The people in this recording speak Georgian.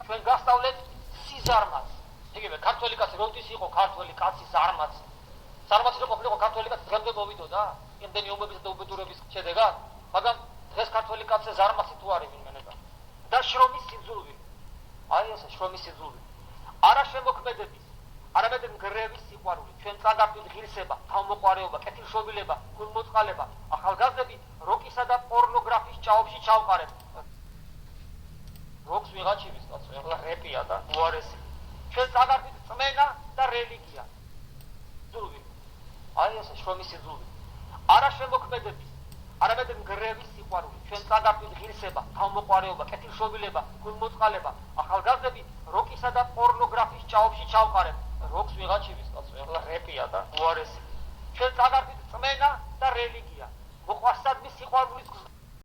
ჩვენ გასწავლეთ სიზარმას. იგივე ქართველი კაცი როდის იყო ქართველი კაცი ზარმაც. ზარმაცი რო ყოფილიყო ქართველი კაცი დღემდე მოვიდოდა იმდენი ომების და უბედურების შედეგად, მაგრამ დღეს ქართველი კაცი ზარმაცი თუ არის ვინმე და შრომის სიძულვი. აი ესე შრომის სიძულვი. არა შემოქმედების, არამედ ნგრევის სიყვარული, ჩვენ წაგართვით ღირსება, თავმოყვარეობა, კეთილშობილება, გულმოწყალება, ახალგაზრდები როკისა და პორნოგრაფიის ჭაობში ჩავყარეთ. როკს ვიღაჩიბის კაცო, ეხლა რეპია და უარესი. ჩვენ წაგართვით წმენა და რელიგია. სიძულვი. აი ესე შრომის სიძულვი. არა შემოქმედების, არამედ ნგრევის სიყვარული, ჩვენ წაგართვით ღირსება, თავმოყვარეობა, კეთილშობილება, გულმოწყალება, ახალგაზრდები როკისა და პორნოგრაფიის ჭაობში ჩავყარეთ. როკს ვიღაჩიბის კაცო, ეხლა რეპია და უარესი. ჩვენ წაგართვით წმენა და რელიგია. მოყვარსადმი სიყვარულის